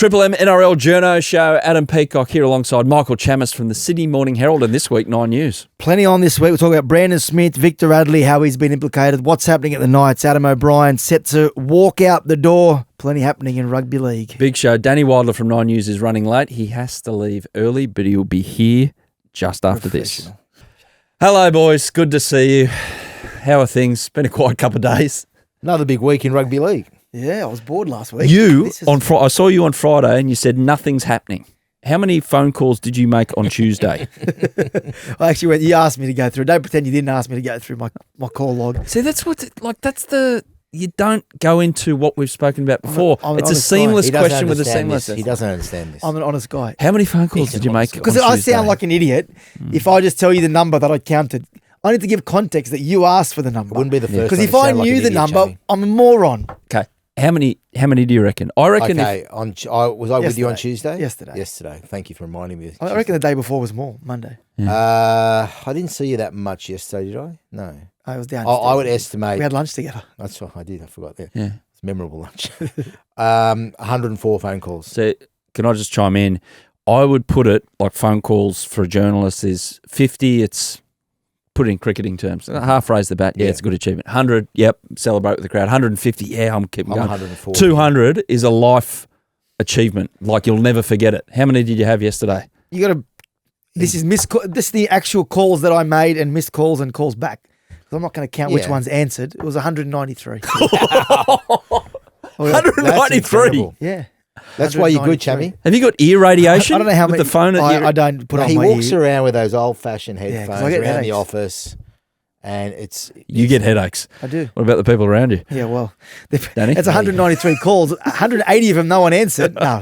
Triple M NRL Journos show. Adam Peacock here alongside Michael Chammas from the Sydney Morning Herald, and this week, 9 News. Plenty on this week. We'll talk about Brandon Smith, Victor Radley, how he's been implicated, what's happening at the Knights, Adam O'Brien set to walk out the door. Plenty happening in rugby league. Big show. Danny Weidler from 9 News is running late. He has to leave early, but he'll be here just after this. Hello, boys. Good to see you. How are things? Been a quiet couple of days. Another big week in rugby league. Yeah, I was bored last week. I saw you on Friday and you said nothing's happening. How many phone calls did you make on Tuesday? I actually went, you asked me to go through. Don't pretend you didn't ask me to go through my call log. See, you don't go into what we've spoken about before. It's a seamless question with a seamless. He doesn't understand this. I'm an honest guy. How many phone calls did you make? Because I sound like an idiot if I just tell you the number that I counted. I need to give context that you asked for the number. It wouldn't be the first. Because if I knew the number, I'm a moron. Okay. How many do you reckon? I reckon. Okay. Was I with you on Tuesday? Yesterday. Thank you for reminding me. I reckon the day before was more, Monday. I didn't see you that much yesterday, did I? No. I was down. I would estimate. We had lunch together. That's what I did. I forgot that. Yeah. It's a memorable lunch. 104 phone calls. So can I just chime in? I would put it like phone calls for a journalist is 50. It's put it in cricketing terms. Half raise the bat. Yeah, it's a good achievement. 100. Yep. Celebrate with the crowd. 150. Yeah, I'm keeping going. 104. 200 is a life achievement. Like you'll never forget it. How many did you have yesterday? You got to. This is the actual calls that I made and missed calls and calls back. I'm not going to count which ones answered. It was 193. 193. Yeah. That's why you're good, Chammy. Have you got ear radiation? I don't know how with many. The phone. I don't put on he my walks ear. around with those old-fashioned headphones I get around headaches. the office, and it's You get headaches. I do. What about the people around you? Yeah, well, Danny? it's 193 calls. 180 of them, no one answered. No,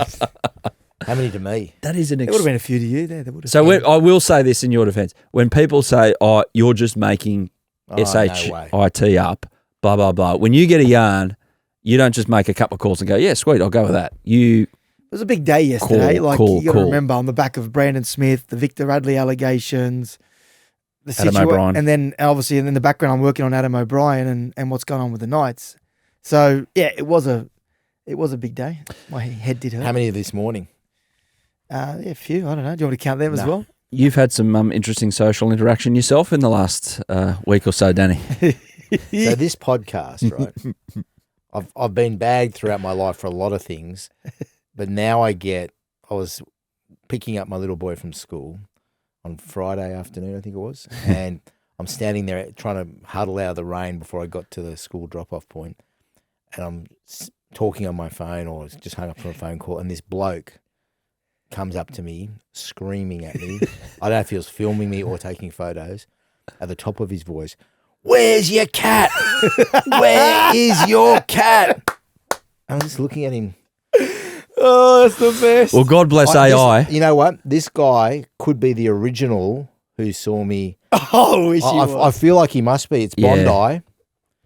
how many to me? That is an. there would have been a few to you there. So I will say this in your defence: when people say, "Oh, you're just making No shit way. up," blah blah blah. When you get a yarn, you don't just make a couple of calls and go, "Yeah, sweet, I'll go with that." It was a big day yesterday. You got to Call. remember on the back of Brandon Smith, the Victor Radley allegations, the Adam O'Brien. and then obviously in the background I'm working on Adam O'Brien and what's going on with the Knights. So yeah, it was a big day. My head did hurt. How many this morning? A few. I don't know. Do you want me to count them as well? You've had some interesting social interaction yourself in the last week or so, Danny. So this podcast, right? I've been bagged throughout my life for a lot of things, but now I was picking up my little boy from school on Friday afternoon, I think it was, and I'm standing there trying to huddle out of the rain before I got to the school drop-off point, and I'm talking on my phone or just hung up from a phone call, and this bloke comes up to me screaming at me. I don't know if he was filming me or taking photos. At the top of his voice, "Where's your cat? Where is your cat?" I'm just looking at him. Oh, that's the best. Well, God bless AI. You know what? This guy could be the original who saw me. Oh, I feel like he must be. It's Bondi. Yeah.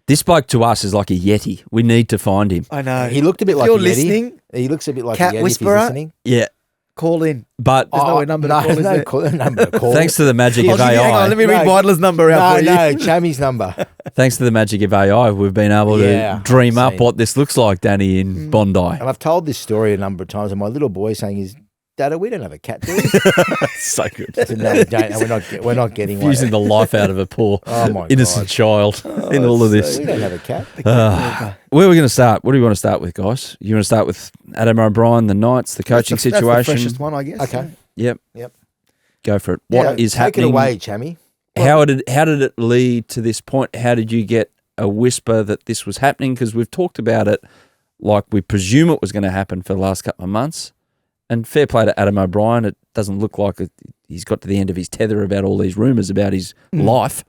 This bloke to us is like a Yeti. We need to find him. I know. He looked a bit like you're a Yeti. listening, He looks a bit like cat a Yeti whisperer. if he's listening. Yeah. call in. But There's no number to call, is there? number to call. thanks to the magic of AI. Hang on, let me read Weidler's number out for you. No, Chammy's number. Thanks to the magic of AI, we've been able to dream up what this looks like, Danny, in Bondi. And I've told this story a number of times, and my little boy saying, "Dada, we don't have a cat, do we?" So good. I said, "No, we don't. And we're not getting one." Using the life out of a poor innocent child in all of this. We don't have a cat. Where are we going to start? What do you want to start with, guys? You want to start with Adam O'Brien, the Knights, the coaching situation? That's the freshest one, I guess. Okay. Yep. Go for it. What is happening? Take it away, Chammy. How did it lead to this point? How did you get a whisper that this was happening? Because we've talked about it like we presume it was going to happen for the last couple of months. And fair play to Adam O'Brien. It doesn't look like he's got to the end of his tether about all these rumours about his life.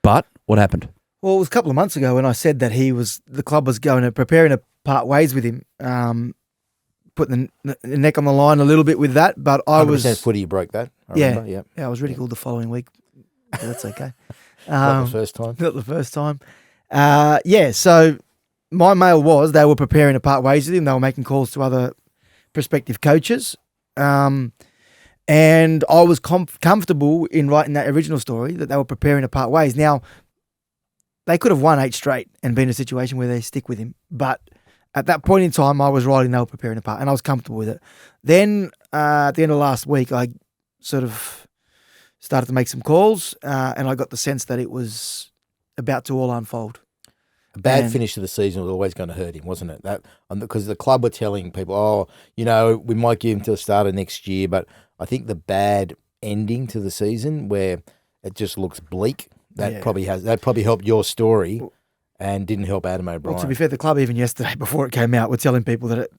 But what happened? Well, it was a couple of months ago when I said that the club was preparing to part ways with him, putting the neck on the line a little bit with that. But I was 100% footy, you broke that. I remember. Yep. I was ridiculed the following week. But that's okay. Not the first time. Not the first time. So my mail was they were preparing to part ways with him. They were making calls to other prospective coaches. And I was comfortable in writing that original story that they were preparing to part ways. Now, they could have won 8 straight and been in a situation where they stick with him. But at that point in time, I was writing they were preparing a part, and I was comfortable with it. Then at the end of last week, I sort of started to make some calls, and I got the sense that it was about to all unfold. A bad finish to the season was always going to hurt him, wasn't it? That because the club were telling people, "Oh, we might give him till the start of next year." But I think the bad ending to the season, where it just looks bleak, that probably helped your story, and didn't help Adam O'Brien. Well, to be fair, the club even yesterday before it came out were telling people that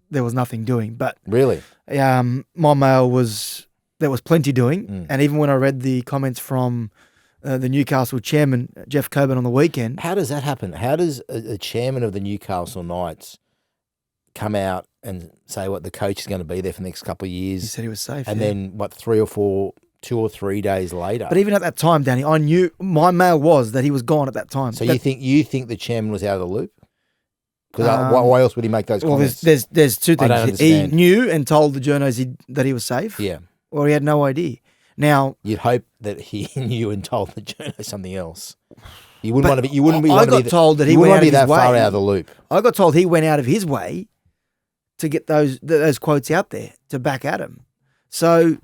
there was nothing doing. But really, my mail was there was plenty doing, and even when I read the comments from the Newcastle chairman, Geoff Coburn, on the weekend. How does that happen? How does a chairman of the Newcastle Knights come out and say what the coach is going to be there for the next couple of years? He said he was safe. And then, 2 or 3 days later? But even at that time, Danny, I knew my mail was that he was gone at that time. So you think the chairman was out of the loop? Because why else would he make those comments? Well, there's two I don't things. He understand. knew and told the journos that he was safe. Yeah. Or he had no idea. Now you'd hope that he knew and told the journos something else. You wouldn't want to be. You wouldn't be. I got told that he went out of his way. that far out of the loop. I got told he went out of his way to get those quotes out there to back Adam. So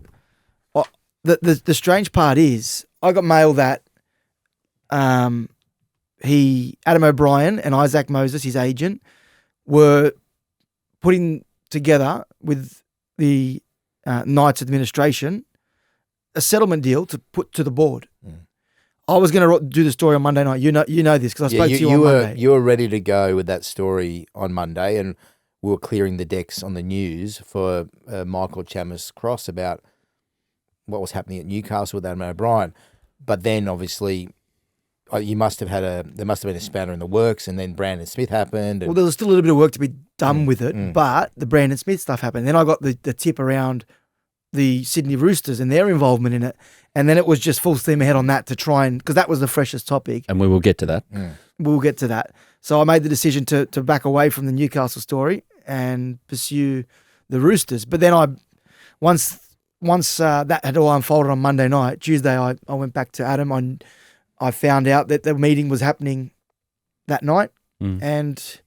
the strange part is I got mail that Adam O'Brien and Isaac Moses, his agent, were putting together with the Knights administration a settlement deal to put to the board. I was going to do the story on Monday night. You know this because I spoke to you on Monday. You were ready to go with that story on Monday, and we were clearing the decks on the news for Michael Chammas Cross about what was happening at Newcastle with Adam O'Brien. But then, obviously, there must have been a spanner in the works, and then Brandon Smith happened. Well, there was still a little bit of work to be done with it, but the Brandon Smith stuff happened. Then I got the tip around the Sydney Roosters and their involvement in it, and then it was just full steam ahead on that to try and, because that was the freshest topic. And we will get to that. We'll get to that. So I made the decision to back away from the Newcastle story and pursue the Roosters. But then once that had all unfolded on Monday night, Tuesday I went back to Adam. I found out that the meeting was happening that night, and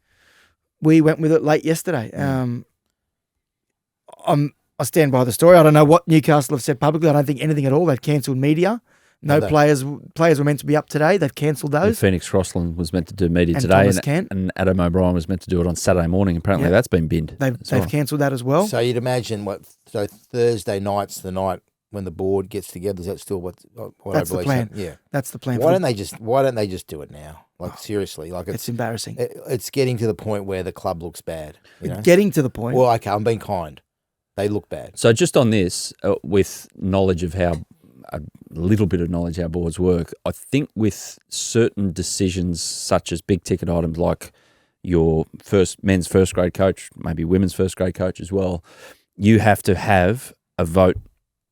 we went with it late yesterday. I stand by the story. I don't know what Newcastle have said publicly. I don't think anything at all. They've cancelled media. No players were meant to be up today. They've cancelled those. And Phoenix Crossland was meant to do media today, and Adam O'Brien was meant to do it on Saturday morning. Apparently that's been binned. They've cancelled that as well. So you'd imagine so Thursday night's the night when the board gets together. Is that still what that's I believe? The plan. Yeah, that's the plan. Why don't they just do it now? Like seriously, like it's embarrassing. It's getting to the point where the club looks bad. Getting to the point. Well, okay, I'm being kind. They look bad. So just on this, with knowledge of a little bit of knowledge how boards work, I think with certain decisions such as big ticket items like your men's first grade coach, maybe women's first grade coach as well, you have to have a vote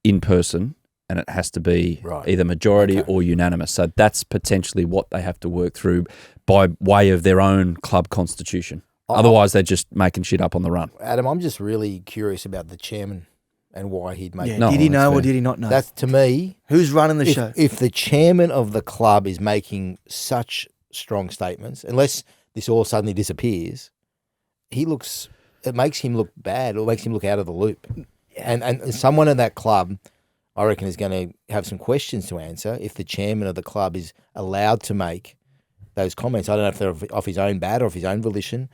in person, and it has to be either majority or unanimous. So that's potentially what they have to work through by way of their own club constitution. Otherwise, they're just making shit up on the run. Adam, I'm just really curious about the chairman and why he'd make. Did he know or did he not know? That's to me. Who's running the show? If the chairman of the club is making such strong statements, unless this all suddenly disappears, it makes him look bad or makes him look out of the loop. Yeah. And someone in that club, I reckon, is going to have some questions to answer if the chairman of the club is allowed to make those comments. I don't know if they're off his own bat or off his own volition.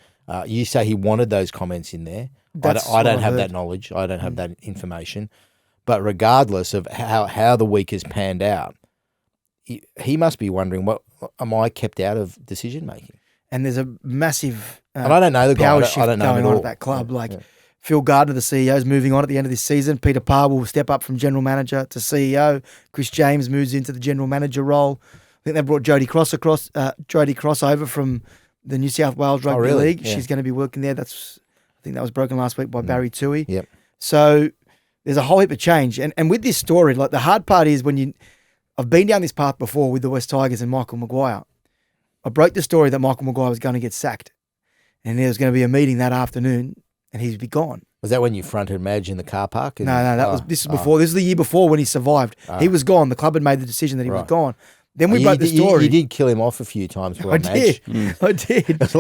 You say he wanted those comments in there. I don't have that knowledge. I don't have that information. But regardless of how the week has panned out, he must be wondering, what am I kept out of decision making? And there's a massive and I don't know the power guy. shift I don't know going on at that club. Phil Gardner, the CEO, is moving on at the end of this season. Peter Parr will step up from general manager to CEO. Chris James moves into the general manager role. I think they brought Jodie Cross over from the New South Wales Rugby League. Yeah. She's going to be working there. I think that was broken last week by Barry Toohey. Yep. So there's a whole heap of change. And with this story, like the hard part is I've been down this path before with the West Tigers and Michael Maguire. I broke the story that Michael Maguire was going to get sacked. And there was going to be a meeting that afternoon and he'd be gone. Was that when you fronted Madge in the car park? No, this is before. This is the year before when he survived. He was gone. The club had made the decision that he was gone. Then we broke the story. You did kill him off a few times. I did. I did. It was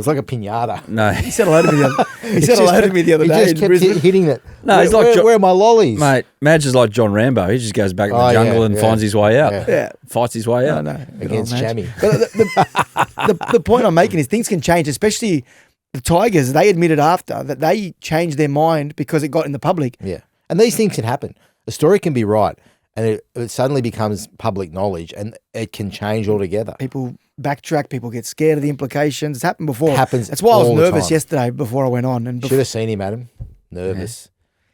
like a pinata. No. He said hello to me. He said hello to me the other day. He just kept hitting it. No, he's like where are my lollies, mate? Madge is like John Rambo. He just goes back in the jungle and finds his way out. Yeah. Fights his way out. No. against Chammy. But the point I'm making is things can change, especially the Tigers. They admitted after that they changed their mind because it got in the public. Yeah, and these things can happen. A story can be right, and it suddenly becomes public knowledge, and it can change altogether. People backtrack. People get scared of the implications. It's happened before. It happens. That's why I was all the nervous time. yesterday before I went on. And Should have seen him, Adam. Nervous.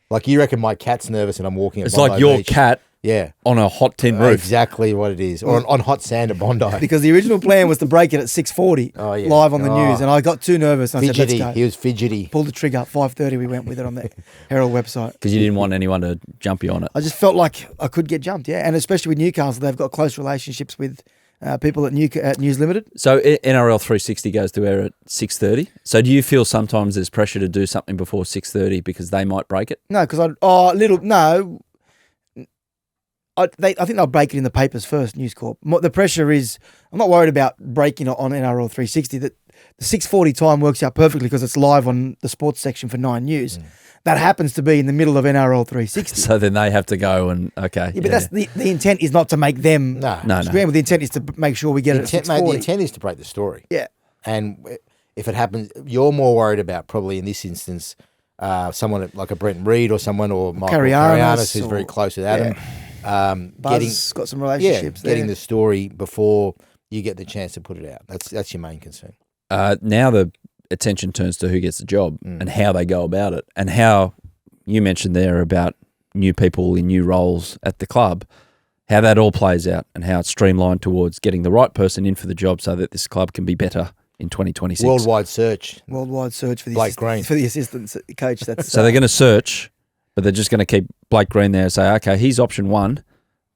Like you reckon my cat's nervous and I'm walking at It's Bondi like your Beach. cat Yeah. on a hot tin roof. Exactly what it is. Or on hot sand at Bondi. because the original plan was to break it at 6:40 live on the news, and I got too nervous. And I said, Fidgety. let's go. He was fidgety. Pulled the trigger. 5:30. We went with it on the Herald website. Because you didn't want anyone to jump you on it. I just felt like I could get jumped, and especially with Newcastle, they've got close relationships with people at News Limited. So NRL 360 goes to air at 6:30. So do you feel sometimes there's pressure to do something before 6:30 because they might break it? No, because I think they'll break it in the papers first, News Corp. The pressure is, I'm not worried about breaking it on NRL 360. That the 6:40 time works out perfectly because it's live on the sports section for 9 News. That happens to be in the middle of NRL 360. So then they have to go and, okay. Yeah, but that's the intent is not to make them No. scramble. The intent is to make sure we get it at 6:40. The intent is to break the story. Yeah. And if it happens, you're more worried about probably in this instance someone like a Brent Reid or someone or Michael Chammas who's very close with Adam. Buzz got some relationships there. Getting the story before you get the chance to put it out. That's your main concern. Now the attention turns to who gets the job and how they go about it, and how you mentioned there about new people in new roles at the club, how that all plays out and how it's streamlined towards getting the right person in for the job so that this club can be better in 2026. Worldwide search for the Blake Green. for the assistant coach. That's So they're going to search, but they're just going to keep Blake Green there and say, okay, he's option one,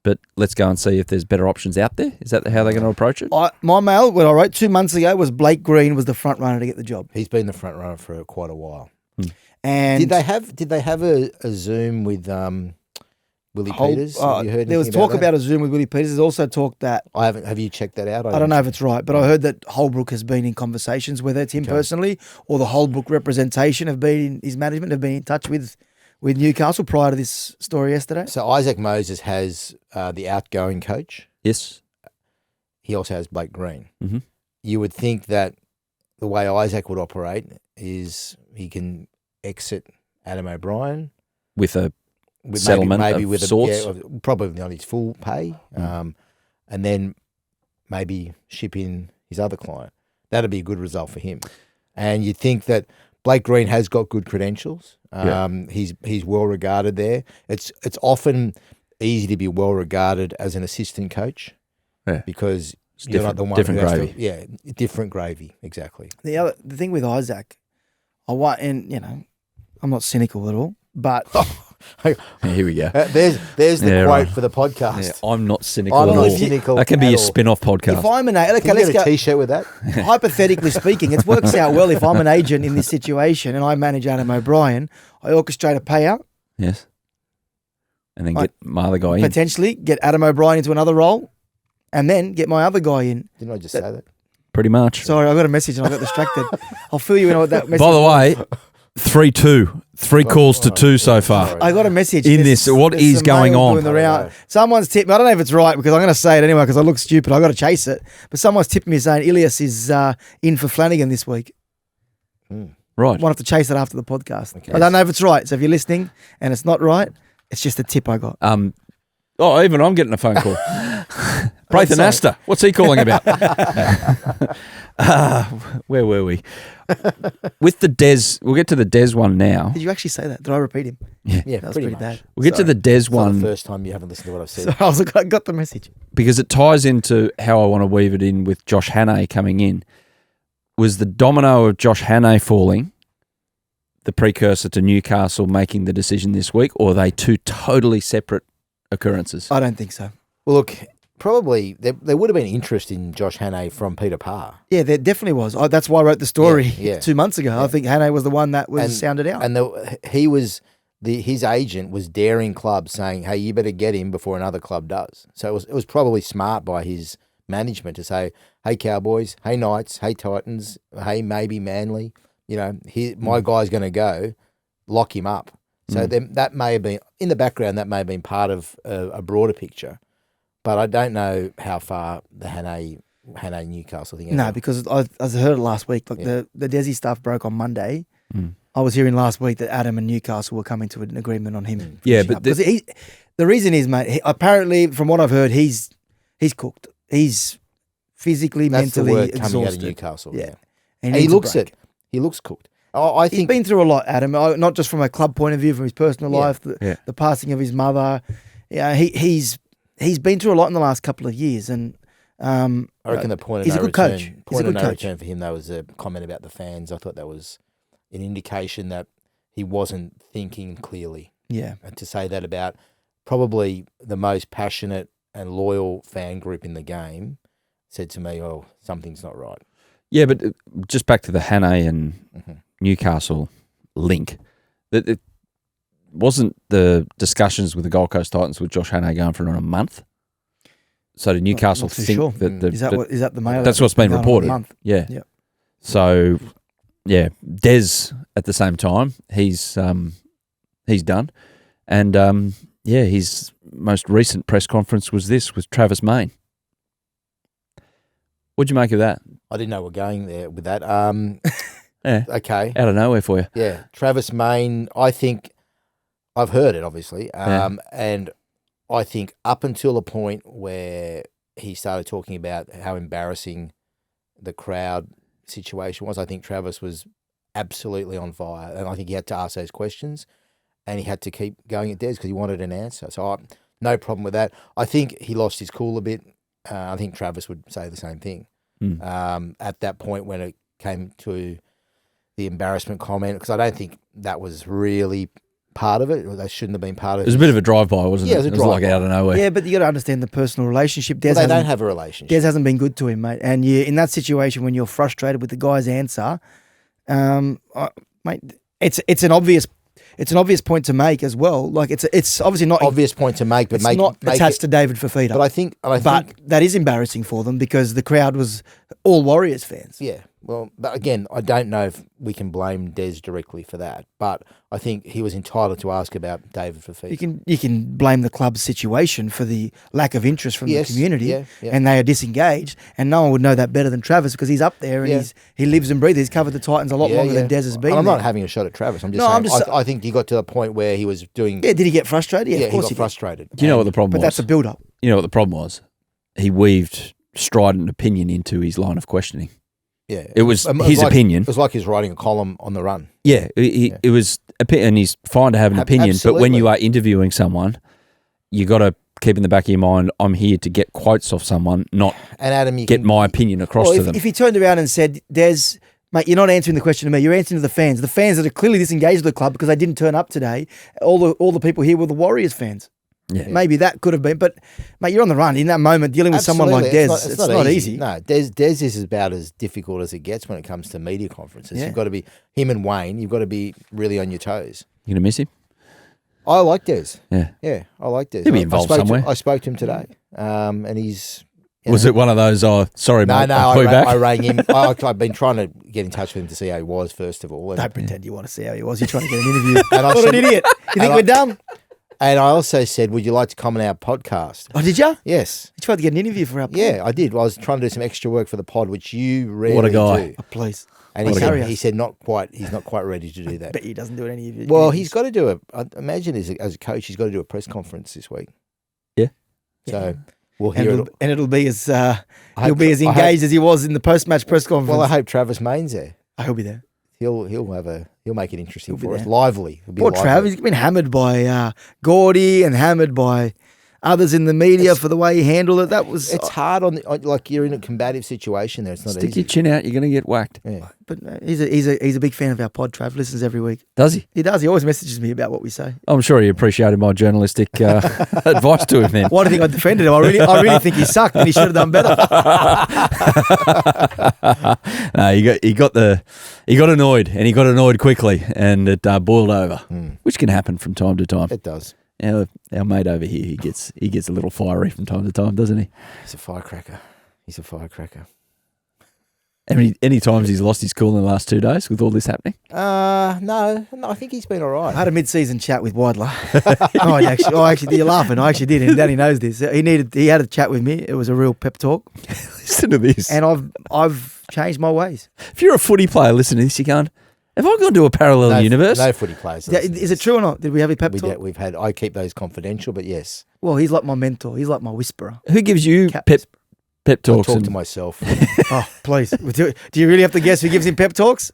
but let's go and see if there's better options out there. Is that how they're going to approach it? My mail, what I wrote 2 months ago, was Blake Green was the front runner to get the job. He's been the front runner for quite a while. And did they have a Zoom with Willie Peters? Have you heard there was anything talk that? about a Zoom with Willie Peters. There's also talk that I haven't. Have you checked that out? I don't know if it's right, but I heard that Holbrook has been in conversations, whether it's him personally or the Holbrook representation his management have been in touch with Newcastle prior to this story yesterday. So Isaac Moses has the outgoing coach. Yes. He also has Blake Green. Mm-hmm. You would think that the way Isaac would operate is he can exit Adam O'Brien With a with settlement maybe of with sorts. probably not his full pay, and then maybe ship in his other client. That'd be a good result for him. And you'd think that Blake Green has got good credentials. He's well regarded there. It's often easy to be well regarded as an assistant coach because It's you're not the one different who has gravy. different gravy, exactly. The thing with Isaac, I'm not cynical at all, but Here we go. There's the quote for the podcast. Yeah, I'm not cynical I'm at not all. cynical That can be at a all. spin-off podcast. if I'm an agent, Can we get a T-shirt with that? hypothetically speaking, it works out well if I'm an agent in this situation and I manage Adam O'Brien, I orchestrate a payout, Yes. And then get my other guy in. potentially get Adam O'Brien into another role, and then get my other guy in. Didn't I just say that? Pretty much. Sorry, I got a message and I got distracted. I'll fill you in on what that message By the was. way, 3-2. 3 calls to 2 so far. sorry. I got a message. In this, what there's is some going mail on? doing the I don't round. know. Someone's tipped me. I don't know if it's right because I'm going to say it anyway because I look stupid. I got to chase it. But someone's tipped me saying Ilias is in for Flanagan this week. Right. We'll have to chase it after the podcast. Okay. I don't know if it's right. So if you're listening and it's not right, it's just a tip I got. Even I'm getting a phone call. Prathan Astor. What's he calling about? Where were we? With the Des, we'll get to the Des one now. Did you actually say that? Did I repeat him? Yeah, That was pretty bad. We'll get to the Des It's not one the first time you haven't listened to what I've said. So I got the message. because it ties into how I want to weave it in with Josh Hannay coming in. Was the domino of Josh Hannay falling the precursor to Newcastle making the decision this week, or are they two totally separate occurrences? I don't think so. Well, look, probably there would have been interest in Josh Hannay from Peter Parr. Yeah, there definitely was. That's why I wrote the story Yeah. 2 months ago. I think Hannay was the one that was And- sounded out. And he was his agent was daring clubs saying, hey, you better get him before another club does. So it was probably smart by his management to say, hey, Cowboys, hey, Knights, hey, Titans, hey, maybe Manly, my guy's going to go, lock him up. So then that may have been, in the background, that may have been part of a broader picture. But I don't know how far the Hannay Newcastle thing. No, because I heard it last week. Like the Desi stuff broke on Monday. I was hearing last week that Adam and Newcastle were coming to an agreement on him. Yeah, but because the reason is, mate. Apparently, from what I've heard, he's cooked. He's physically, that's mentally the word exhausted. coming out of Newcastle. Yeah, and he looks it. He looks cooked. I think he's been through a lot, Adam. Not just from a club point of view, from his personal life, the passing of his mother. Yeah, he's been through a lot in the last couple of years, and I reckon the point of he's no a good return. coach. Point of no return for him, though, was a comment about the fans. I thought that was an indication that he wasn't thinking clearly. Yeah, and to say that about probably the most passionate and loyal fan group in the game said to me, "Oh, something's not right." Yeah, but just back to the Hannay and Newcastle link, that it wasn't the discussions with the Gold Coast Titans with Josh Hannay going for a month. So did Newcastle think that is that the mail? That's what's been reported. Yeah. Yeah. So Des at the same time he's done, and his most recent press conference was with Travis Meyn. What'd you make of that? I didn't know we're going there with that. Yeah. Okay. Out of nowhere for you. Yeah. Travis Meyn, I think I've heard it, obviously. And I think up until a point where he started talking about how embarrassing the crowd situation was, I think Travis was absolutely on fire. And I think he had to ask those questions and he had to keep going at Des because he wanted an answer. So no problem with that. I think he lost his cool a bit. I think Travis would say the same thing. At that point when it came to the embarrassment comment, because I don't think that was really part of it. That shouldn't have been part of it. It was a bit of a drive-by, wasn't it? It was a drive-by. Like out of nowhere. Yeah, but you got to understand the personal relationship. They don't have a relationship. Des hasn't been good to him, mate. And in that situation when you're frustrated with the guy's answer, mate, it's an obvious point to make as well. Like it's obviously not obvious point to make, but it's not attached to David Fafita. But I think that is embarrassing for them because the crowd was all Warriors fans. Yeah. Well, but again, I don't know if we can blame Des directly for that, but I think he was entitled to ask about David Fafita. You can blame the club's situation for the lack of interest from the community, and they are disengaged, and no one would know that better than Travis because he's up there and he lives and breathes. He's covered the Titans a lot longer than Des has been. I'm not having a shot at Travis. I'm just saying. I think he got to the point where he was doing. Yeah, did he get frustrated? Yeah, of course he got frustrated. Do you know what the problem was? But that's a build-up. You know what the problem was? He weaved strident opinion into his line of questioning. Yeah, it was his opinion. It was like he's writing a column on the run. Yeah, it was, and he's fine to have an opinion, absolutely. But when you are interviewing someone, you got to keep in the back of your mind, I'm here to get quotes off someone, not and Adam, get my opinion across to them. If he turned around and said, Des, mate, you're not answering the question to me, you're answering to the fans that are clearly disengaged with the club because they didn't turn up today. All the people here were the Warriors fans. Yeah. Maybe that could have been, but mate, you're on the run in that moment dealing with someone like Des. It's not easy. No, Des is about as difficult as it gets when it comes to media conferences. You've got to be him and Wayne. You've got to be really on your toes. You gonna miss him? I like Des. Yeah, I like Des. He'll be involved somewhere. I spoke to him today, and he's. Was it one of those? Oh, sorry, mate. No, I rang him. I've been trying to get in touch with him to see how he was first of all. Don't pretend you want to see how he was. You're trying to get an interview. What an idiot! You think we're dumb? And I also said, would you like to come on our podcast? Oh, did you? Yes. You tried to get an interview for our pod? Yeah, I did. I was trying to do some extra work for the pod, which you rarely What a guy. do. Oh, please. And he said not quite. He's not quite ready to do that. But he doesn't do any of it. Well, he's got to do I imagine as a coach, he's got to do a press conference this week. Yeah. So we'll hear it. And it'll be as he'll be as engaged as he was in the post-match press conference. Well, I hope Travis Meyn's there. He'll be there. He'll make it interesting for us. Lively. Poor Trav, he's been hammered by Gordy and hammered by others in the media for the way he handled it. That was It's hard like you're in a combative situation there. It's not Stick easy. your chin out, you're going to get whacked. Yeah. But he's a big fan of our pod, Trav. Listens every week. Does he? He does. He always messages me about what we say. I'm sure he appreciated my journalistic advice to him then. Why do you think I defended him? I really think he sucked and he should have done better. No, he got annoyed, and he got annoyed quickly, and it boiled over, which can happen from time to time. It does. Our mate over here, he gets a little fiery from time to time, doesn't he? He's a firecracker. Any times he's lost his cool in the last 2 days with all this happening? No, I think he's been all I right. had a mid-season chat with Weidler. Actually, you're laughing. I actually did, and Danny knows this. He had a chat with me. It was a real pep talk, Listen to this. and I've changed my ways. If you're a footy player listening to this, you're going, have I gone to a parallel universe? No footy players. Yeah, is it true or not? Did we have a pep talk? We've had. I keep those confidential, but yes, Well, he's like my mentor. He's like my whisperer. Who gives you Cat pep I talks? talk to myself. Oh, please. Do you really have to guess who gives him pep talks?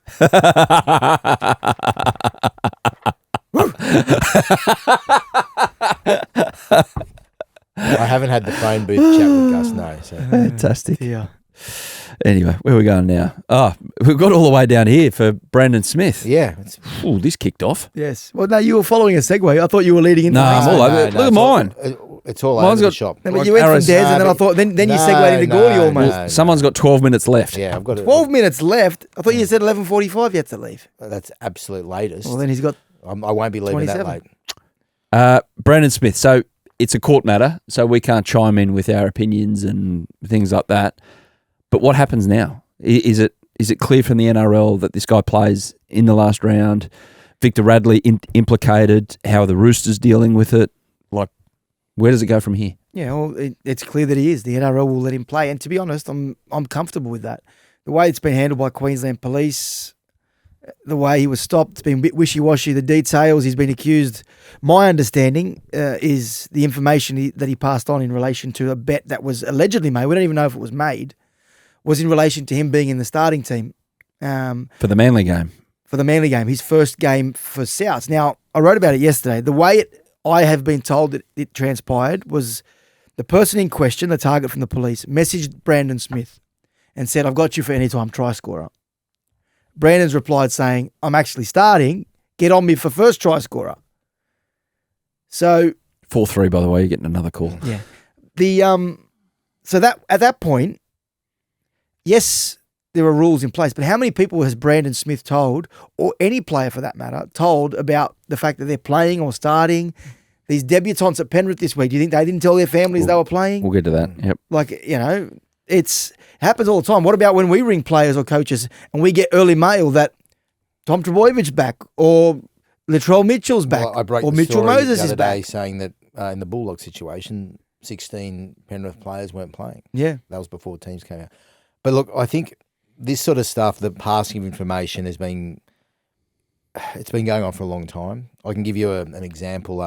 I haven't had the phone booth chat with Gus. No. So. Fantastic. Yeah. Anyway, where are we going now? We've got all the way down here for Brandon Smith. Yeah. Ooh, this kicked off. Yes. Well, no, you were following a segue. I thought you were leading into No, the next I'm all one. over it. Look at mine. It's all Mine's over the got- shop. No, but you went from arrows. Des, and then I thought, then you segued into Gordy almost. no. Someone's got 12 minutes left. Yeah, I've got it. 12 minutes left. I thought you said 11:45 you had to leave. That's absolute latest. Well, then he's got I won't be leaving that 27. late. Brandon Smith. So it's a court matter, so we can't chime in with our opinions and things like that. But what happens now? Is it clear from the NRL that this guy plays in the last round? Victor Radley implicated. How are the Roosters dealing with it? Like, where does it go from here? Yeah, well, it's clear that he is. The NRL will let him play, and to be honest, I'm comfortable with that. The way it's been handled by Queensland Police, the way he was stopped, it's been a bit wishy-washy. The details, he's been accused. My understanding is the information that he passed on in relation to a bet that was allegedly made. We don't even know if it was made. Was in relation to him being in the starting team For the Manly game. for the Manly game, his first game for Souths. Now, I wrote about it yesterday. The way I have been told that it transpired was the person in question, the target from the police, messaged Brandon Smith and said, "I've got you for any time try scorer." Brandon's replied saying, "I'm actually starting. Get on me for first try scorer." So 4-3, by the way, you're getting another call. yeah, so that at that point, yes, there are rules in place, but how many people has Brandon Smith told, or any player for that matter, told about the fact that they're playing or starting? These debutants at Penrith this week, do you think they didn't tell their families they were playing? We'll get to that. Yep. Like, it happens all the time. What about when we ring players or coaches and we get early mail that Tom Trebojevic back or Latrell Mitchell's back Well, I broke or the Mitchell story Moses the is other day back? saying that in the Bulldog situation, 16 Penrith players weren't playing. Yeah. That was before teams came out. But look, I think this sort of stuff, the passing of information it's been going on for a long time. I can give you an example.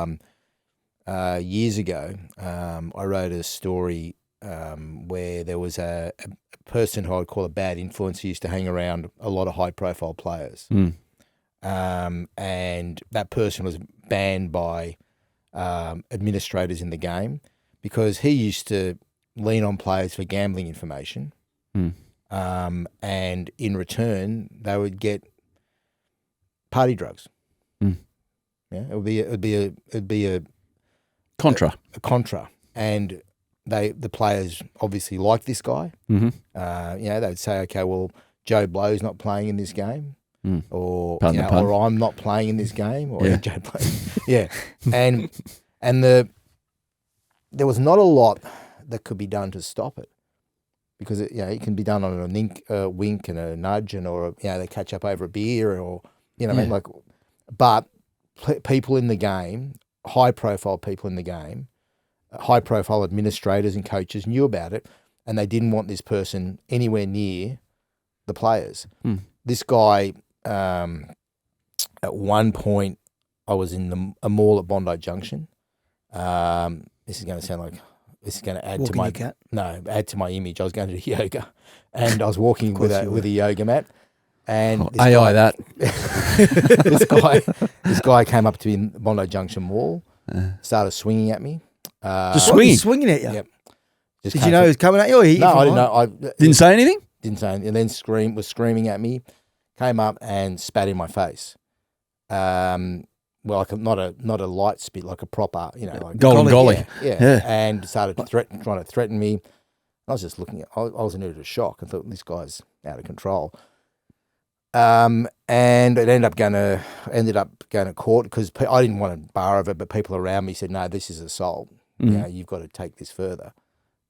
Years ago, I wrote a story where there was a person who I'd call a bad influence who used to hang around a lot of high-profile players. And that person was banned by administrators in the game because he used to lean on players for gambling information. And in return, they would get party drugs. Yeah, it would be a Contra. a contra, and the players obviously like this guy. They'd say, okay, well, Joe Blow's not playing in this game, or Pardon the pun. or I'm not playing in this game, or Yeah. Joe Blow, yeah, and there was not a lot that could be done to stop it, because it can be done on a wink and a nudge, and they catch up over a beer, or what I mean, like, but people in the game. High-profile people in the game, high-profile administrators and coaches knew about it, and they didn't want this person anywhere near the players. This guy, at one point, I was in a mall at Bondi Junction. This is going to add Walking to my your cat? add to my image. I was going to do yoga, and I was walking with a yoga mat. And this AI that. this guy came up to me in Bondi Junction Mall, started swinging at me. Just What, swinging. he's swinging at you. Yep. Just Did came you know from- he was coming at you? Or he hit No, from I didn't behind? know. Didn't say anything? Didn't say anything. And then was screaming at me, came up and spat in my face. Well, like not a light spit, like a proper, like Golden golly. Yeah. And started trying to threaten me. I was just looking at. I was in a shock. I thought this guy's out of control. And it ended up going to court because I didn't want to bar of it, but people around me said, "No, this is assault. You've got to take this further."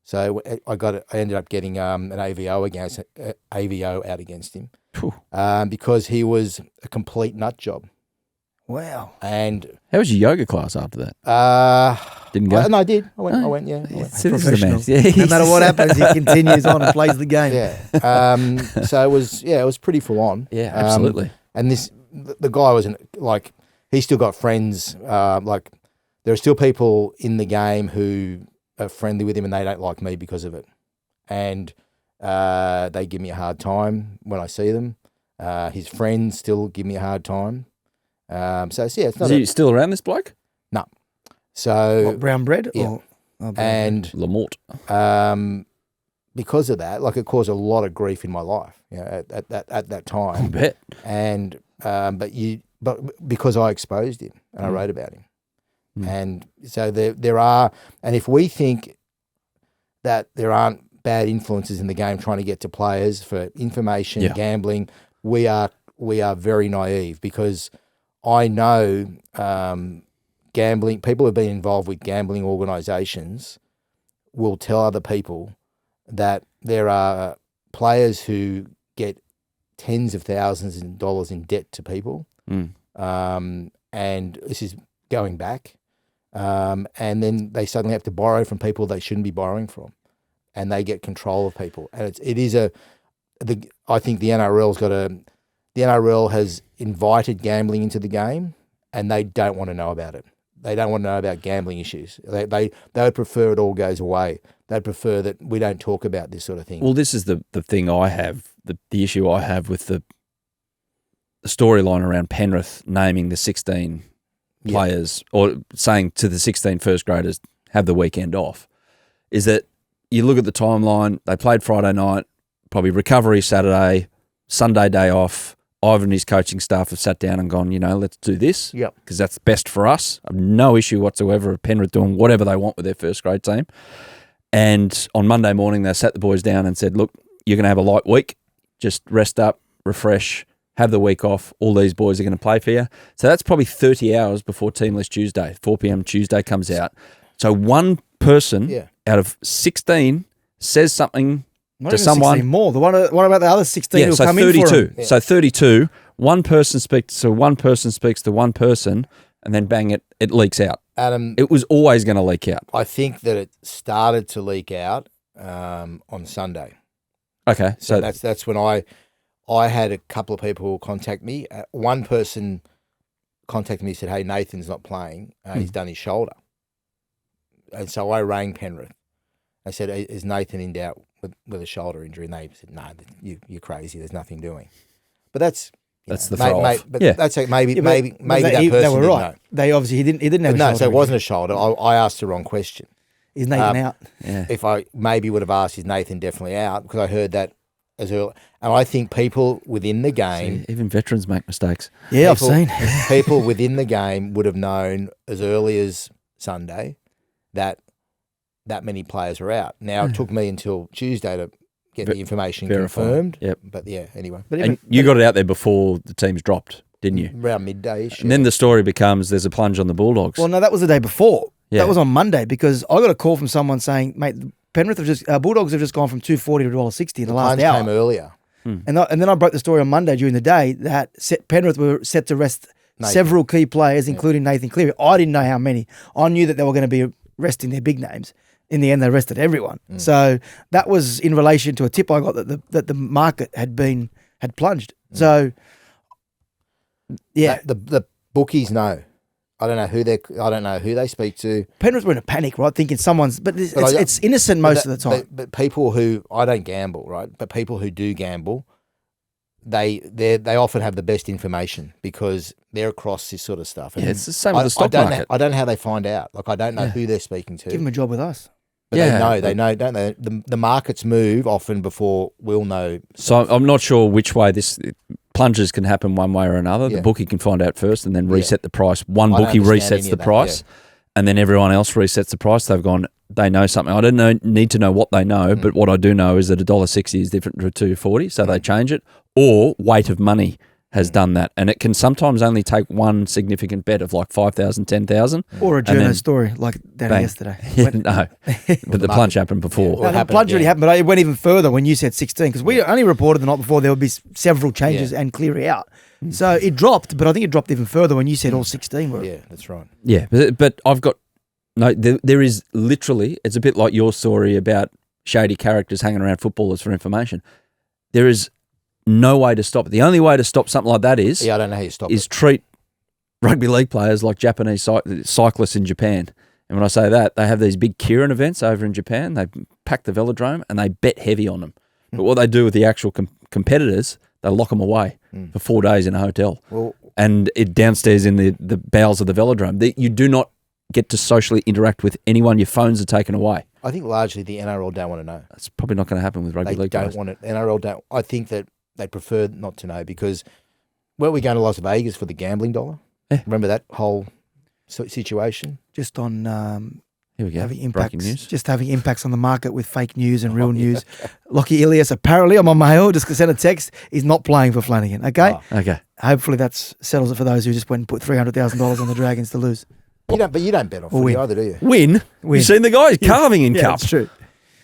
So I ended up getting an AVO out against him because he was a complete nut job. Wow. And How was your yoga class after that? Didn't go? No, I did. I went. Yeah. I went. See, this is the man. Professional. Yeah, No matter what happens, he continues on and plays the game. Yeah. So it was pretty full on. Yeah, absolutely. And the guy wasn't like, he's still got friends. Like there are still people in the game who are friendly with him and they don't like me because of it. And they give me a hard time when I see them. His friends still give me a hard time. It's not. Is he still around, this bloke? No. So What, brown bread? Yeah. Or, oh, brown and Lamort. because of that, like it caused a lot of grief in my life, at that I time. bet. And but because I exposed him and I wrote about him, and so there are, and if we think that there aren't bad influences in the game trying to get to players for information, gambling, we are very naive because I know gambling people who've been involved with gambling organisations will tell other people that there are players who get tens of thousands of dollars in debt to people, and this is going back, and then they suddenly have to borrow from people they shouldn't be borrowing from, and they get control of people, and I think the NRL has invited gambling into the game, and they don't want to know about it. They don't want to know about gambling issues. They would prefer it all goes away. They'd prefer that we don't talk about this sort of thing. Well, this is the thing I have, the issue I have with the storyline around Penrith naming the 16 players or saying to the 16 first graders, have the weekend off, is that you look at the timeline, they played Friday night, probably recovery Saturday, Sunday day off. Ivan and his coaching staff have sat down and gone, let's do this because that's best for us. I have no issue whatsoever of Penrith doing whatever they want with their first grade team. And on Monday morning, they sat the boys down and said, look, you're going to have a light week. Just rest up, refresh, have the week off. All these boys are going to play for you. So that's probably 30 hours before Team List Tuesday. 4 p.m. Tuesday comes out. So one person out of 16 says something Not to even someone. 16 more. What about the other 16 who so come 32. in for him? So 32. One person speaks to one person, and then bang, it leaks out. Adam, It was always going to leak out. I think that it started to leak out on Sunday. Okay, So that's when I had a couple of people contact me. One person contacted me and said, "Hey, Nathan's not playing. He's done his shoulder." And so I rang Penrith. I said, "Is Nathan in doubt with a shoulder injury?" And they said, "No, you're crazy. There's nothing doing." But that's the throw off. But that's like maybe that person they were didn't right. know. They obviously he didn't have. But a no, shoulder so it injury. wasn't a shoulder. I asked the wrong question. Is Nathan out? Yeah. If I maybe would have asked, is Nathan definitely out? Because I heard that as early. And I think people within the game, See, even veterans make mistakes. Yeah, I've seen. people within the game would have known as early as Sunday that many players were out. Now, it took me until Tuesday to get the information verify. confirmed. Yep. But yeah, anyway. But And you got it out there before the teams dropped, didn't you? Around midday-ish. And then the story becomes there's a plunge on the Bulldogs. Well, no, that was the day before. Yeah. That was on Monday because I got a call from someone saying, "Mate, Penrith have just Bulldogs have just gone from $2.40 to $1.60 in the last plunge hour." came earlier. And then I broke the story on Monday during the day that Penrith were set to rest Nathan. several key players, including Nathan Cleary. I didn't know how many. I knew that they were going to be resting their big names. In the end, they rested everyone. So that was in relation to a tip I got that the market had plunged. So yeah, The bookies know. I don't know who they speak to. Penrith were in a panic, right? Thinking someone's, but it's innocent most of the time. But people who I don't gamble, right? But people who do gamble, they often have the best information because they're across this sort of stuff. And it's the same with the stock market. I don't know how they find out. Like, I don't know who they're speaking to. Give them a job with us. But they know, don't they? The markets move often before we'll know. So I'm not sure which way this plunges can happen one way or another. Yeah. The bookie can find out first and then reset the price. One I don't bookie understand resets any the of that, price and then everyone else resets the price. They've gone, they know something. I don't need to know what they know, but what I do know is that $1.60 is different to $2.40, so they change it. Or weight of money has done that. And it can sometimes only take one significant bet of like 5,000, 10,000. Or a Journos story like that yesterday. No, but the plunge happened before. Yeah. The plunge already happened, but it went even further when you said 16 because we only reported the night before there would be several changes and clear out. So it dropped, but I think it dropped even further when you said all 16 were. Yeah, that's right. Yeah, but I've got there is literally, it's a bit like your story about shady characters hanging around footballers for information. There is no way to stop it. The only way to stop something like that is I don't know how you stop is it. treat rugby league players like Japanese cyclists in Japan. And when I say that, they have these big Keirin events over in Japan. They pack the velodrome and they bet heavy on them. But what they do with the actual competitors, they lock them away for 4 days in a hotel. Well, And downstairs in the bowels of the velodrome. You do not get to socially interact with anyone. Your phones are taken away. I think largely the NRL don't want to know. That's probably not going to happen with rugby They league don't players. want it. NRL don't. I think that they prefer not to know because weren't we going to Las Vegas for the gambling dollar? Yeah. Remember that whole situation? Just on Here we go. having Breaking impacts, news. just having impacts on the market with fake news and real news. Lockie Ilias, apparently, I'm on mail, just sent a text, he's not playing for Flanagan. Okay? Okay. Hopefully that settles it for those who just went and put $300,000 on the Dragons to lose. But you don't bet on footy either, do you? Win. You've seen the guy he's carving in Yeah, cup. that's true.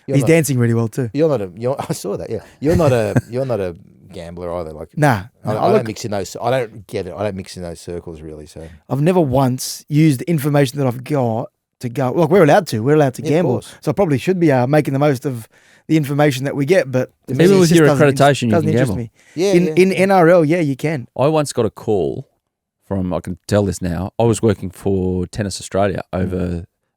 You're He's not- dancing really well too. I saw that. Yeah, you're not a gambler either. Like, Nah. I don't mix in those. I don't get it. I don't mix in those circles really. So I've never once used the information that I've got to go. Look, we're allowed to. We're allowed to Yeah, of gamble. course. So I probably should be making the most of the information that we get. But to me, Even it with just your doesn't accreditation, you doesn't can interest gamble. me. yeah, In NRL, yeah, you can. I once got a call from, I can tell this now, I was working for Tennis Australia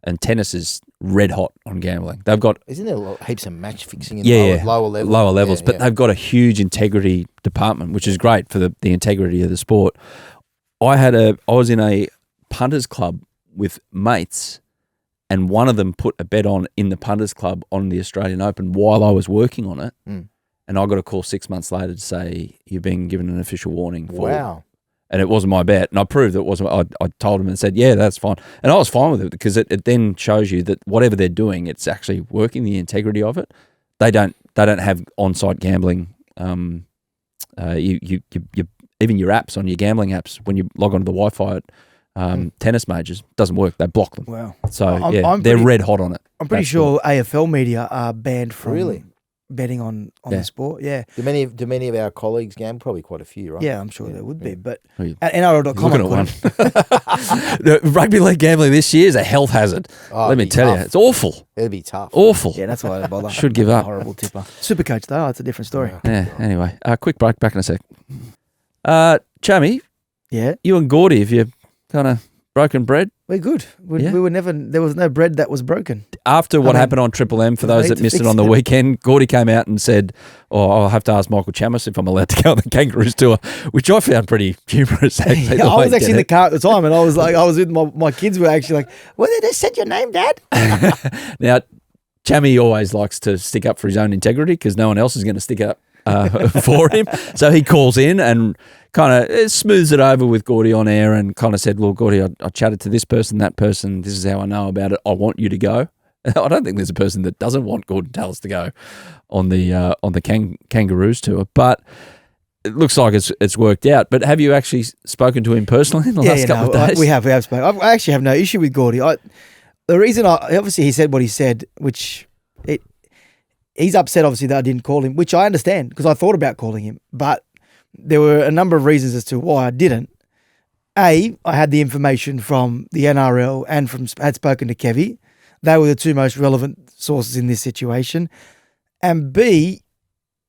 and tennis is red hot on gambling. They've got Isn't there heaps of match fixing in lower levels, Yeah, but yeah. they've got a huge integrity department, which is great for the integrity of the sport. I was in a punters club with mates, and one of them put a bet on in the punters club on the Australian Open while I was working on it, and I got a call 6 months later to say you've been given an official warning. Wow. And it wasn't my bet, and I proved it wasn't. I told him and said, "Yeah, that's fine," and I was fine with it because it then shows you that whatever they're doing, it's actually working. The integrity of it. They don't have on-site gambling. You even your apps on your gambling apps when you log onto the Wi-Fi at tennis majors doesn't work. They block them. Wow. So I'm they're pretty- red hot on it. I'm pretty That's sure AFL media are banned from Really? betting on Yeah. the sport. Yeah. Do many of our colleagues gamble? Probably quite a few, right? Yeah, I'm sure there would be. But Who you- at NRL.com, Looking at one. The rugby league gambling this year is a health hazard. Oh, Let me it'd be tell you, tough. it's awful. It'd be tough. Awful. yeah, that's why I don't bother. Should give up. Horrible tipper. Supercoach, though, that's a different story. Yeah. Anyway, quick break. Back in a sec. Chammy, Yeah, you and Gordy, have you kind of broken bread? we're good. Yeah. We were never, there was no bread that was broken. After what I mean, happened on Triple M, for we those need that to missed it fix on the that. weekend, Gordy came out and said, I'll have to ask Michael Chammas if I'm allowed to go on the Kangaroos tour, which I found pretty humorous, actually. Yeah, the I way was he actually did in the it. car at the time, and I was with my kids were actually like, well, they said your name, Dad. Now, Chammy always likes to stick up for his own integrity because no one else is going to stick up for him. So he calls in and kind of smooths it over with Gordy on air and kind of said, well, Gordy, I chatted to this person, that person. This is how I know about it. I want you to go. I don't think there's a person that doesn't want Gorden Tallis to go on the Kangaroos tour, but it looks like it's worked out. But have you actually spoken to him personally in the last couple of days? We have spoken. I actually have no issue with Gordy. The reason obviously he said what he said, which he's upset obviously that I didn't call him, which I understand because I thought about calling him, but there were a number of reasons as to why I didn't. I had the information from the NRL and had spoken to Kevy. They were the two most relevant sources in this situation. And B,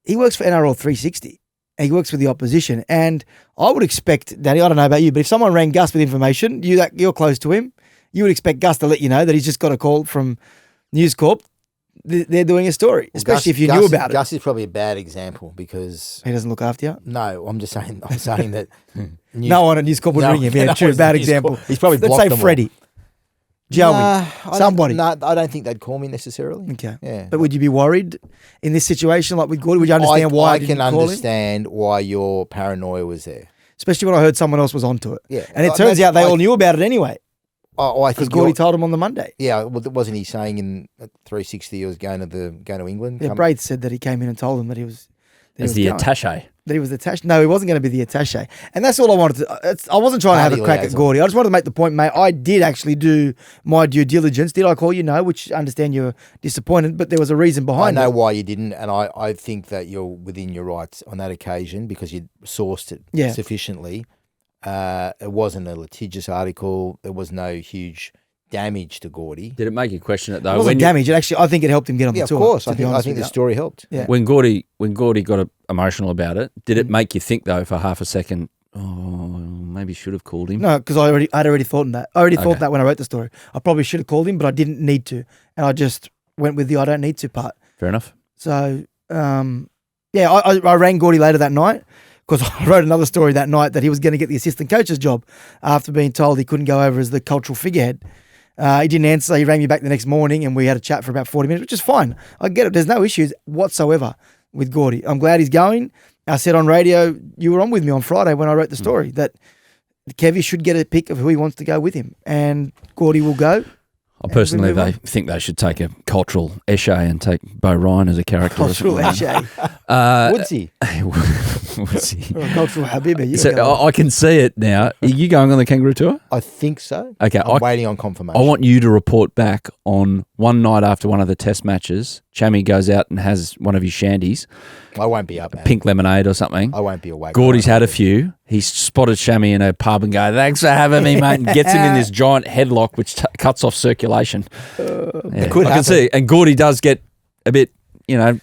he works for NRL 360. And he works for the opposition. And I would expect, Danny, I don't know about you, but if someone rang Gus with information, you're close to him, you would expect Gus to let you know that he's just got a call from News Corp they're doing a story, especially if you knew about it. Gus is probably a bad example because He doesn't look after you. no, I'm saying that No one at News Corp would ring him. Yeah, true. Bad example. He's probably Let's blocked say them all. Freddie, Joey, somebody. No, I don't think they'd call me necessarily. Okay. Yeah. But would you be worried in this situation, like with Gordy? Would you understand why I didn't can call him? understand why your paranoia was there. Especially when I heard someone else was onto it. Yeah. And it turns out they all knew about it anyway. I Because think Gordy told him on the Monday. Yeah, well, wasn't he saying in 360 he was going to England? Yeah, Braith said that he came in and told him that he was. As the attaché. That he was the attaché. No, he wasn't going to be the attaché. And that's all I wanted to. I wasn't trying to have a crack at Gordy. I just wanted to make the point, mate. I did actually do my due diligence. Did I call you? No, which I understand you're disappointed, but there was a reason behind it. I know why you didn't, and I think that you're within your rights on that occasion because you sourced it sufficiently. It wasn't a litigious article. There was no huge damage to Gordy. Did it make you question it though? It wasn't damage. It actually, I think it helped him get on the tour. Of course. I think the story helped. Yeah. When Gordy got emotional about it, did it make you think though for half a second? Oh, maybe should have called him. No, because I'd already thought that. I already thought that when I wrote the story. I probably should have called him, but I didn't need to, and I just went with the I don't need to part. Fair enough. So, I rang Gordy later that night because I wrote another story that night that he was going to get the assistant coach's job after being told he couldn't go over as the cultural figurehead. He didn't answer. He rang me back the next morning and we had a chat for about 40 minutes, which is fine. I get it. There's no issues whatsoever with Gordy. I'm glad he's going. I said on radio, you were on with me on Friday when I wrote the story, that Kevy should get a pick of who he wants to go with him. And Gordy will go. I personally think they should take a cultural echet and take Bo Ryan as a character. Cultural echet. Woodsy. Woodsy. Cultural Habibi. So I can see it now. Are you going on the kangaroo tour? I think so. Okay. I'm waiting on confirmation. I want you to report back on one night after one of the test matches. Chammy goes out and has one of his shandies. I won't be up, man. Pink lemonade or something. I won't be awake. Gordy's had a few. He's spotted Chammy in a pub and go, "Thanks for having me, mate," and gets him in this giant headlock which cuts off circulation. It could happen. I can see. And Gordy does get a bit,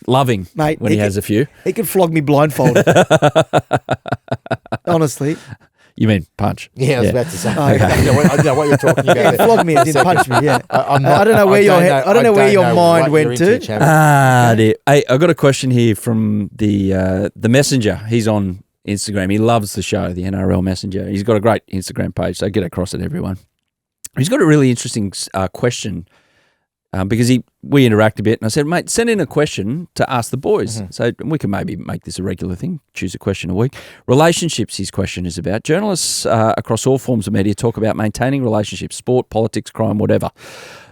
loving, mate, when he has a few. He could flog me blindfolded. Honestly. You mean punch? Yeah, I was about to say. Oh, okay. I don't know what you're talking about. Yeah, flog me, it didn't punch me, yeah. I don't know where your mind went to. Dear. Hey, I got a question here from the messenger. He's on Instagram. He loves the show, the NRL Messenger. He's got a great Instagram page, so get across it, everyone. He's got a really interesting question because we interact a bit, and I said, mate, send in a question to ask the boys. So we can maybe make this a regular thing, choose a question a week. Relationships, his question is about. Journalists across all forms of media talk about maintaining relationships, sport, politics, crime, whatever.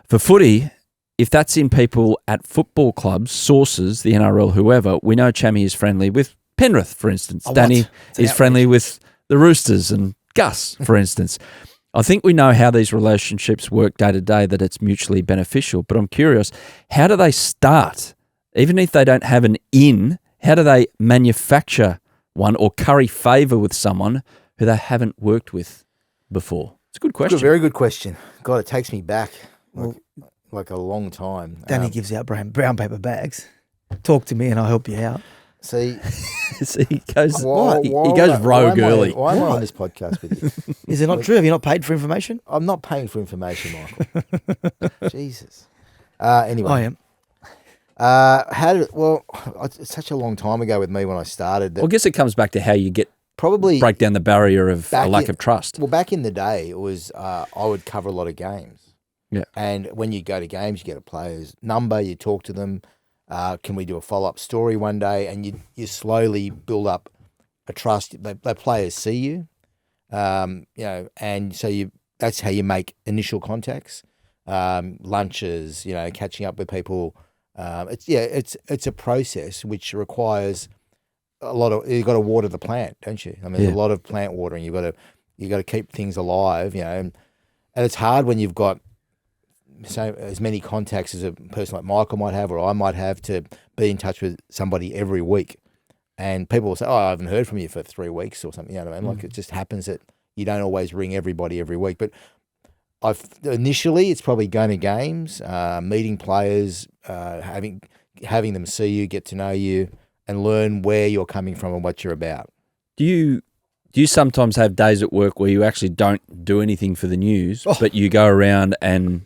For footy, if that's in people at football clubs, sources, the NRL, whoever, we know Chammy is friendly with Penrith, for instance. Danny is friendly with the Roosters and Gus, for instance. I think we know how these relationships work day to day, that it's mutually beneficial, but I'm curious, how do they start? Even if they don't have an in, how do they manufacture one or curry favour with someone who they haven't worked with before? It's a good question. It's a very good question. God, it takes me back like a long time. Danny gives out brown paper bags. Talk to me and I'll help you out. See, he goes rogue early. Why am I on this podcast with you? Is it not true? Have you not paid for information? I'm not paying for information, Michael. Jesus. Anyway. I am. It's such a long time ago with me when I started. I guess it comes back to how you break down the barrier of a lack of trust. Well, back in the day, it was I would cover a lot of games. Yeah. And when you go to games, you get a player's number, you talk to them. Can we do a follow-up story one day? And you slowly build up a trust. The players see you, and so that's how you make initial contacts, lunches, catching up with people. It's a process which requires a lot of. You've got to water the plant, don't you? I mean, there's a lot of plant watering. You've got to keep things alive, and it's hard when you've got as many contacts as a person like Michael might have or I might have to be in touch with somebody every week. And people will say, I haven't heard from you for 3 weeks or something. You know what I mean? Like it just happens that you don't always ring everybody every week. But initially it's probably going to games, meeting players, having them see you, get to know you and learn where you're coming from and what you're about. Do you sometimes have days at work where you actually don't do anything for the news, but you go around and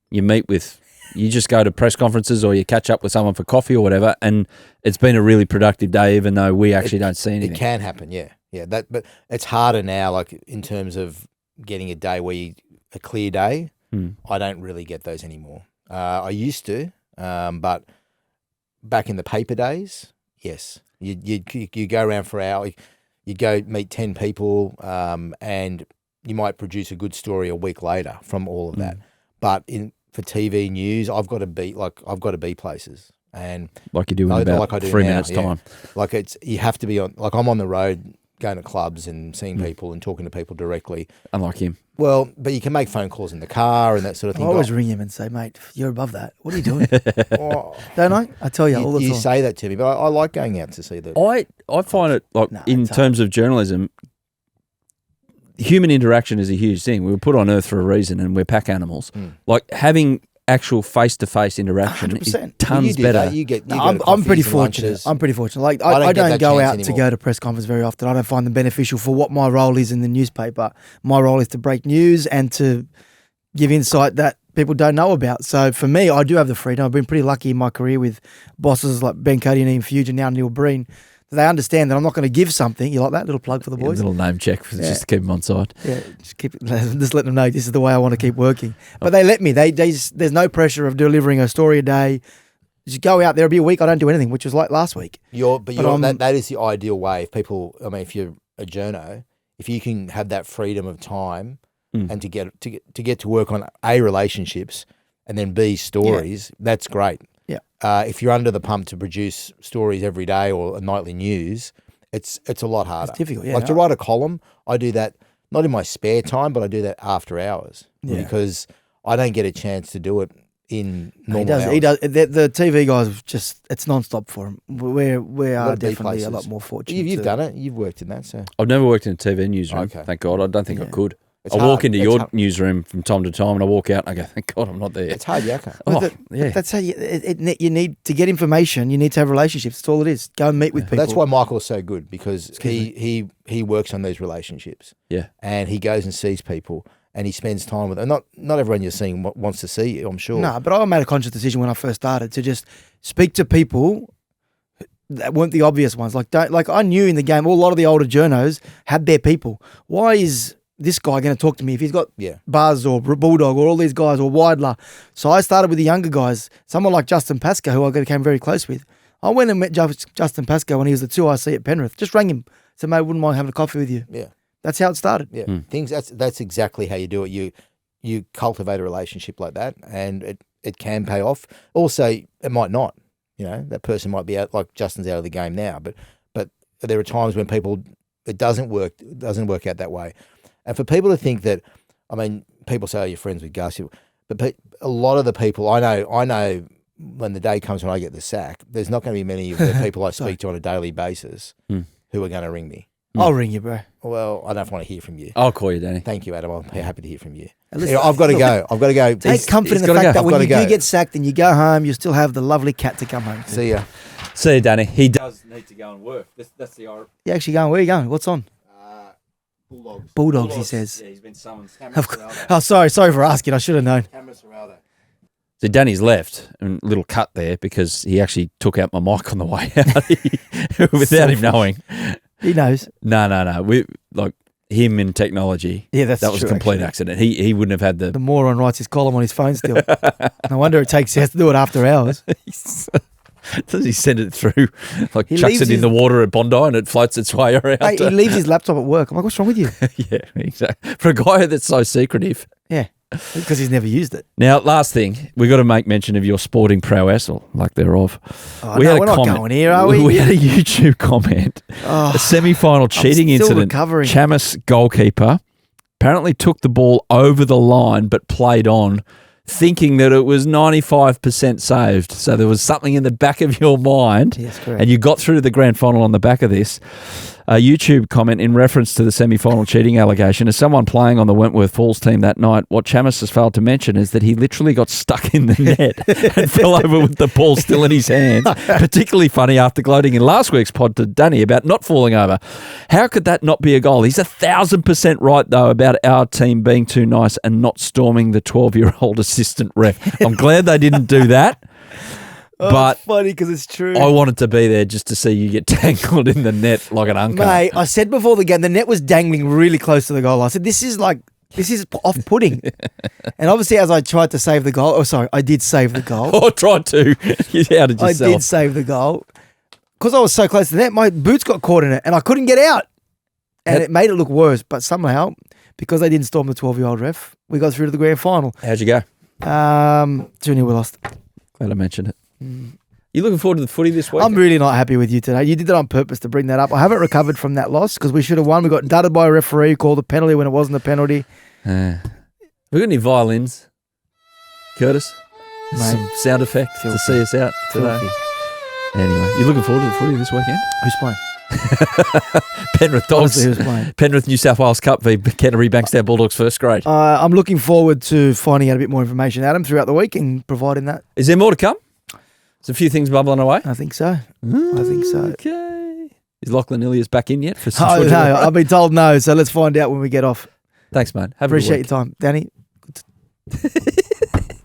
you meet with You just go to press conferences or you catch up with someone for coffee or whatever, and it's been a really productive day, even though we actually don't see anything. It can happen, yeah. But it's harder now, like in terms of getting a day a clear day. I don't really get those anymore. I used to, but back in the paper days, yes, you go around for an hour, you go meet 10 people, and you might produce a good story a week later from all of that. But for TV news, I've got to be places, and like you do in about 3 minutes time. Like you have to be on. Like I'm on the road, going to clubs and seeing people and talking to people directly. Unlike him. Well, but you can make phone calls in the car and that sort of thing. I always ring him and say, mate, you're above that. What are you doing? Don't I? I tell you all the time. You say that to me, but I like going out to see that. I find it, like, in terms of journalism, human interaction is a huge thing. We were put on Earth for a reason, and we're pack animals. Like, having actual face-to-face interaction 100%. Is tons better. I'm pretty fortunate. I'm pretty fortunate. Like, I don't go out to go to press conference very often. I don't find them beneficial for what my role is in the newspaper. My role is to break news and to give insight that people don't know about. So for me, I do have the freedom. I've been pretty lucky in my career with bosses like Ben Cody and Ian Fuge and now Neil Breen. They understand that I'm not going to give something. You like that little plug for the boys? A little name check just to keep them on side. Yeah, just let them know this is the way I want to keep working. But they let me. There's no pressure of delivering a story a day. Just go out there. It'll be a week. I don't do anything, which was like last week. That is the ideal way. If people, if you're a journo, if you can have that freedom of time and to get to work on A, relationships, and then B, stories, that's great. Yeah. If you're under the pump to produce stories every day or a nightly news, it's a lot harder. It's difficult, yeah. Like to write a column, I do that not in my spare time, but I do that after hours because I don't get a chance to do it in normal hours. He does. The TV guys it's non-stop for him. We are definitely a lot more fortunate. You've done it. You've worked in that, so. I've never worked in a TV newsroom. Okay. Thank God. I don't think I could. I walk into your newsroom from time to time and I walk out and I go, thank God I'm not there. It's hard yakka. That's how you need to get information. You need to have relationships. That's all it is. Go and meet with people. That's why Michael's so good because he works on these relationships. Yeah. And he goes and sees people and he spends time with them. Not everyone you're seeing wants to see you, I'm sure. No, but I made a conscious decision when I first started to just speak to people that weren't the obvious ones. Like I knew in the game, a lot of the older journos had their people. Why is this guy going to talk to me if he's got Buzz or Bulldog or all these guys or Weidler? So I started with the younger guys, someone like Justin Pascoe, who I became very close with. I went and met Justin Pascoe when he was the 2IC at Penrith. Just rang him, said, mate, wouldn't mind having a coffee with you. Yeah. That's how it started. Yeah. That's exactly how you do it. You cultivate a relationship like that and it can pay off. Also, it might not. That person might be out, like Justin's out of the game now, but there are times when it doesn't work out that way. And for people to think that, people say, you're friends with Gus, but a lot of the people I know when the day comes when I get the sack, there's not going to be many of the people I speak to on a daily basis who are going to ring me. I'll ring you, bro. Well, I don't want to hear from you. I'll call you, Danny. Thank you, Adam. I'm happy to hear from you. I've got to go. Take comfort in the fact that when you do get sacked and you go home, you still have the lovely cat to come home to. See ya. See you, Danny. He does need to go and work. That's the irony. You actually going? Where are you going? What's on? Bulldogs, he says. Yeah, he's been summoned. Sorry for asking. I should have known. So Danny's left, and a little cut there because he actually took out my mic on the way out without him knowing. He knows. No. We like him in technology. Yeah, that was a complete accident. He wouldn't have had the moron writes his column on his phone still. No wonder he has to do it after hours. Does he send it through, like chucks it in the water at Bondi and it floats its way around? Hey, he leaves his laptop at work. I'm like, what's wrong with you? Yeah, exactly. For a guy that's so secretive. Yeah, because he's never used it. Now, last thing, we got to make mention of your sporting prowess, or lack thereof. We're not going here, are we? We had a YouTube comment. A semi-final cheating incident. Recovering. Chammas goalkeeper apparently took the ball over the line but played on, thinking that it was 95% saved. So there was something in the back of your mind. Yes, correct. And you got through to the grand final on the back of this. A YouTube comment in reference to the semi-final cheating allegation. As someone playing on the Wentworth Falls team that night, what Chammas has failed to mention is that he literally got stuck in the net and fell over with the ball still in his hands. Particularly funny after gloating in last week's pod to Danny about not falling over. How could that not be a goal? He's 1,000% right, though, about our team being too nice and not storming the 12-year-old assistant ref. I'm glad they didn't do that. But it's funny because it's true. I wanted to be there just to see you get tangled in the net like an uncle. Mate, I said before the game, the net was dangling really close to the goal. I said, this is off-putting. And obviously, as I tried to save the goal, I did save the goal. I tried to. You outed yourself. I did save the goal. Because I was so close to the net, my boots got caught in it and I couldn't get out. And it made it look worse. But somehow, because they didn't storm the 12-year-old ref, we got through to the grand final. How'd you go? 2-0 we lost. Glad I mentioned it. You looking forward to the footy this week? I'm really not happy with you today. You did that on purpose to bring that up. I haven't recovered from that loss because we should have won. We got dudded by a referee who called a penalty when it wasn't a penalty. Have we got any violins, Curtis? Mate, some sound effects to see us out today. Filthy. Anyway, you looking forward to the footy this weekend? Who's playing? Penrith Dogs. Obviously who's playing. Penrith New South Wales Cup v Canterbury Bankstown Bulldogs first grade. I'm looking forward to finding out a bit more information, Adam, throughout the week and providing that. Is there more to come? There's a few things bubbling away. I think so. I think so. Okay. Is Lachlan Ilias back in yet? For some Oh, no, I've been told no, so let's find out when we get off. Thanks, mate. Have Appreciate a your good week. time. Danny.